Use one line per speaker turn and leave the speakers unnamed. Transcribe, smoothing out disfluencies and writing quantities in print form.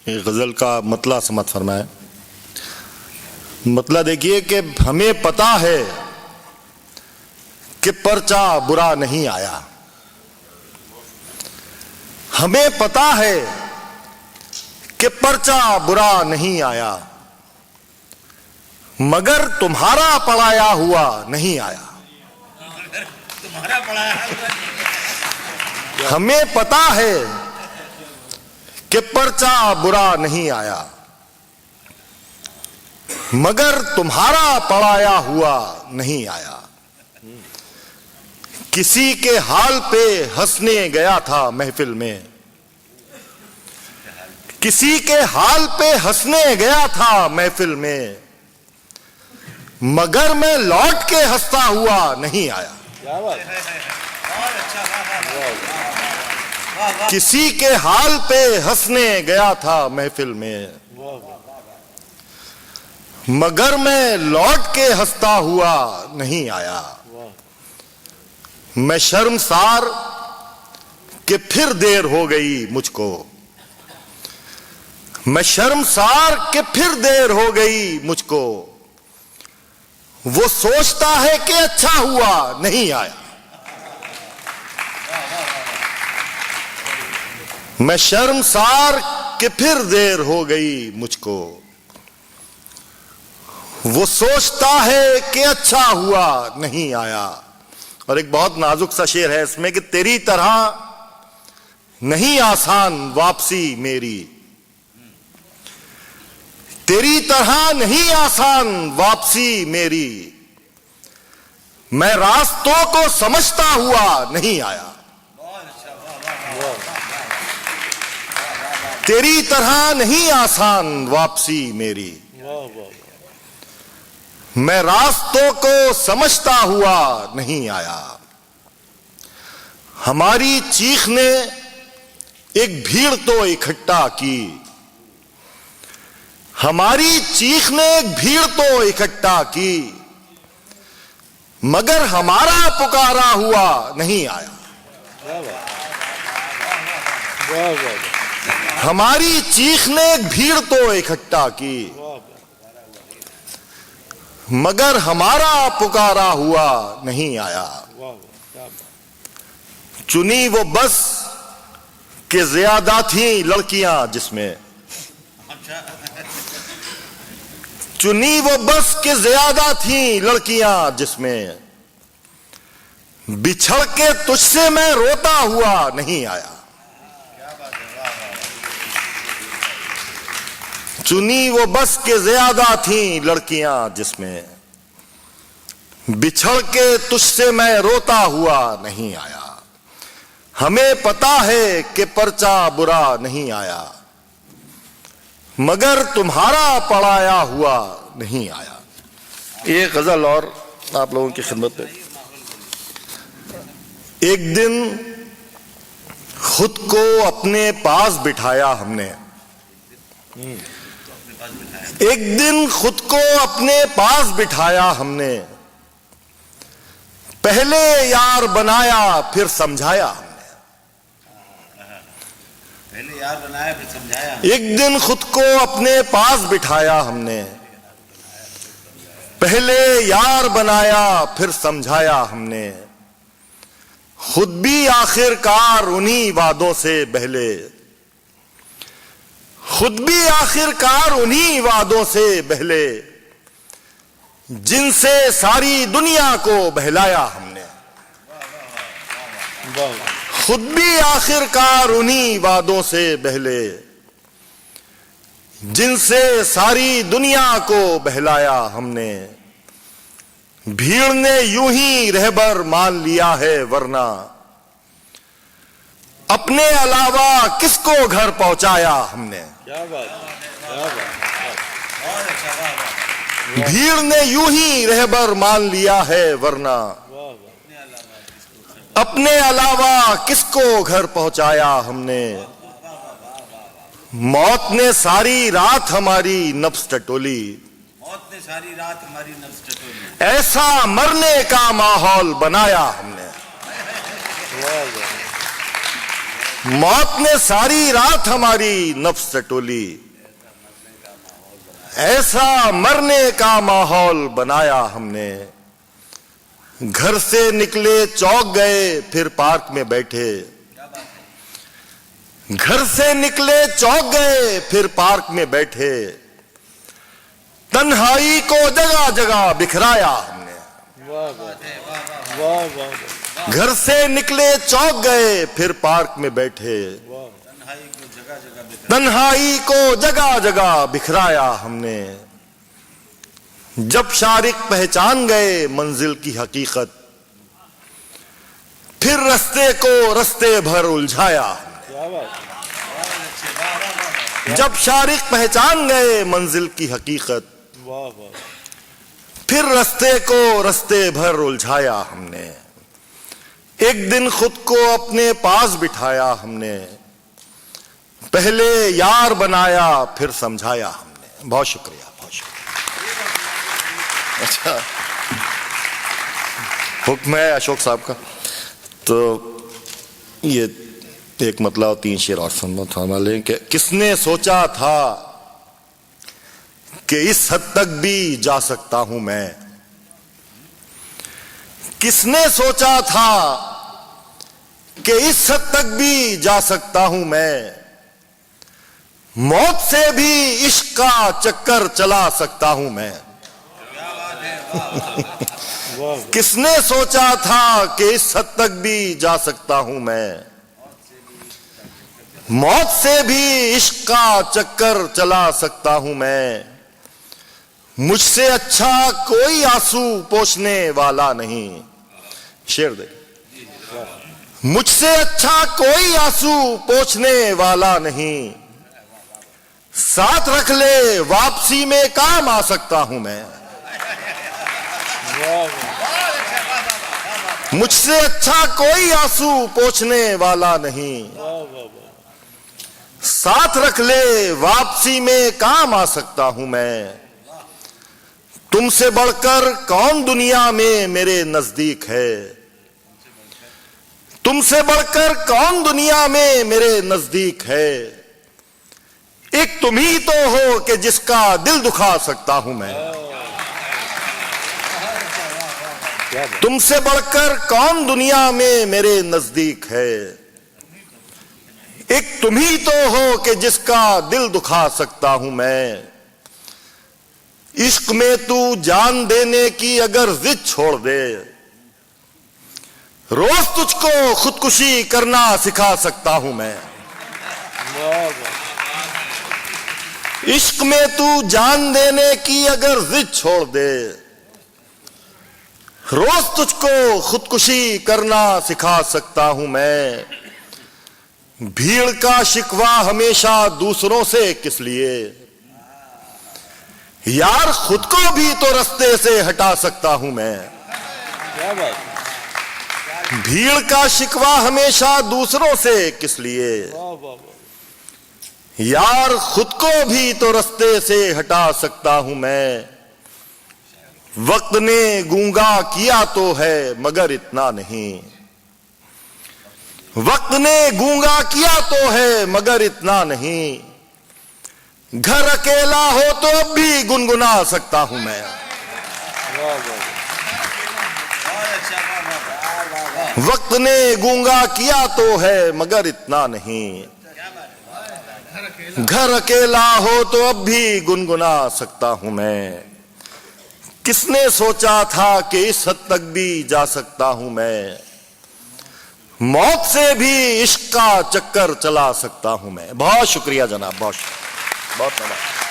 गजल का मतला समझ फरमाए। मतला देखिए कि हमें पता है कि पर्चा बुरा नहीं आया, हमें पता है कि पर्चा बुरा नहीं आया, मगर तुम्हारा पढ़ाया हुआ नहीं आया। हमें पता है कि पर्चा बुरा नहीं आया, मगर तुम्हारा पढ़ाया हुआ नहीं आया। किसी के हाल पे हंसने गया था महफिल में, किसी के हाल पे हंसने गया था महफिल में, मगर मैं लौट के हंसता हुआ नहीं आया। किसी के हाल पे हंसने गया था महफिल में, मगर मैं लौट के हंसता हुआ नहीं आया। मैं शर्मसार कि फिर देर हो गई मुझको, मैं शर्मसार कि फिर देर हो गई मुझको, वो सोचता है कि अच्छा हुआ नहीं आया। मैं शर्मसार कि फिर देर हो गई मुझको, वो सोचता है कि अच्छा हुआ नहीं आया। और एक बहुत नाजुक सा शेर है इसमें कि तेरी तरह नहीं आसान वापसी मेरी, तेरी तरह नहीं आसान वापसी मेरी, मैं रास्तों को समझता हुआ नहीं आया। तेरी तरह नहीं आसान वापसी मेरी, मैं रास्तों को समझता हुआ नहीं आया। हमारी चीख ने एक भीड़ तो इकट्ठा की, हमारी चीख ने एक भीड़ तो इकट्ठा की, मगर हमारा पुकारा हुआ नहीं आया। हमारी चीख ने एक भीड़ तो इकट्ठा की, मगर हमारा पुकारा हुआ नहीं आया। चुनी वो बस के ज्यादा थी लड़कियां जिसमें, चुनी वो बस के ज्यादा थी लड़कियां जिसमें, बिछड़ के तुझसे मैं रोता हुआ नहीं आया। चुनी वो बस के ज्यादा थी लड़कियां जिसमें, बिछड़ के तुझसे मैं रोता हुआ नहीं आया। हमें पता है कि पर्चा बुरा नहीं आया, मगर तुम्हारा पढ़ाया हुआ नहीं आया। ये गजल और आप लोगों की खिदमत में। एक दिन खुद को अपने पास बिठाया हमने, एक दिन खुद को अपने पास बिठाया हमने, पहले यार बनाया फिर समझाया हमने।
पहले यार बनाया फिर समझाया।
एक दिन खुद को अपने पास बिठाया हमने, पहले यार बनाया फिर समझाया हमने, खुद भी आखिरकार उन्हीं वादों से बहले, खुद भी आखिरकार उन्हीं वादों से बहले, जिनसे सारी दुनिया को बहलाया हमने। खुद भी आखिरकार उन्हीं वादों से बहले, जिनसे सारी दुनिया को बहलाया हमने। भीड़ ने यूं ही रहबर मान लिया है, वरना अपने अलावा किसको घर पहुंचाया हमने।
क्या बात, क्या बात।
भीड़ ने यूं ही रहबर मान लिया है, वरना अपने अलावा किसको घर पहुंचाया हमने। मौत ने सारी रात हमारी नफ्स टटोली,
मौत ने सारी रात हमारी नफ्स टटोली,
ऐसा मरने का माहौल बनाया हमने। मौत ने सारी रात हमारी नफ्स टटोली, ऐसा मरने का माहौल बनाया हमने। घर से निकले चौक गए फिर पार्क में बैठे, घर से निकले चौक गए फिर पार्क में बैठे। तन्हाई को जगह जगह बिखराया हमने।
वाह वाह वाह वाह।
घर से निकले चौक गए फिर पार्क में बैठे। तन्हाई को जगह जगह बिखराया हमने। जब शारिक पहचान गए मंजिल की हकीकत, फिर रास्ते को रास्ते भर उलझाया।
क्या बात।
जब शारिक पहचान गए मंजिल की हकीकत,
वाह वाह।
फिर रास्ते को रास्ते भर उलझाया हमने। एक दिन खुद को अपने पास बिठाया हमने। पहले यार बनाया फिर समझाया हमने। बहुत शुक्रिया, बहुत शुक्रिया। अच्छा, हुक्म है अशोक साहब का। तो ये एक मतलब 3 शेर और सुनना था वाले कि किसने सोचा था कि इस हद तक भी जा सकता हूं मैं। किसने सोचा था कि इस हद तक भी जा सकता हूं मैं। मौत से भी इश्क का चक्कर चला सकता हूं मैं। किसने सोचा था कि इस हद तक भी जा सकता हूं मैं। मौत से भी इश्क का चक्कर चला सकता हूं मैं। मुझसे अच्छा कोई आंसू पोंछने वाला नहीं। शेर दे। मुझसे अच्छा कोई आंसू पोंछने वाला नहीं। साथ रख ले वापसी में काम आ सकता हूं मैं। मुझसे अच्छा कोई आंसू पोंछने वाला नहीं। साथ रख ले वापसी में काम आ सकता हूं मैं। तुमसे बढ़कर कौन दुनिया में मेरे नजदीक है। तुमसे बढ़कर कौन दुनिया में मेरे नजदीक है। एक तुम ही तो हो कि जिसका दिल दुखा सकता हूं मैं। तुमसे बढ़कर कौन दुनिया में मेरे नजदीक है। एक तुम ही तो हो कि जिसका दिल दुखा सकता हूं मैं। इश्क में तू जान देने की अगर जिद छोड़ दे, रोज तुझको खुदकुशी करना सिखा सकता हूं मैं। इश्क में तू जान देने की अगर जिद छोड़ दे, रोज तुझको खुदकुशी करना सिखा सकता हूं मैं। भीड़ का शिकवा हमेशा दूसरों से किस लिए। यार खुद को भी तो रास्ते से हटा सकता हूं मैं।
क्या बात।
भीड़ का शिकवा हमेशा दूसरों से किस लिए। यार खुद को भी तो रास्ते से हटा सकता हूं मैं। वक्त ने गूंगा किया तो है मगर इतना नहीं। वक्त ने गूंगा किया तो है मगर इतना नहीं। घर अकेला हो तो अब भी गुनगुना सकता हूं मैं। वक्त ने गूंगा किया तो है मगर इतना नहीं। घर अकेला हो तो अब भी गुनगुना सकता हूं मैं। किसने सोचा था कि इस हद तक भी जा सकता हूं मैं। मौत से भी इश्क का चक्कर चला सकता हूं मैं। बहुत शुक्रिया जनाब, बहुत धन्यवाद।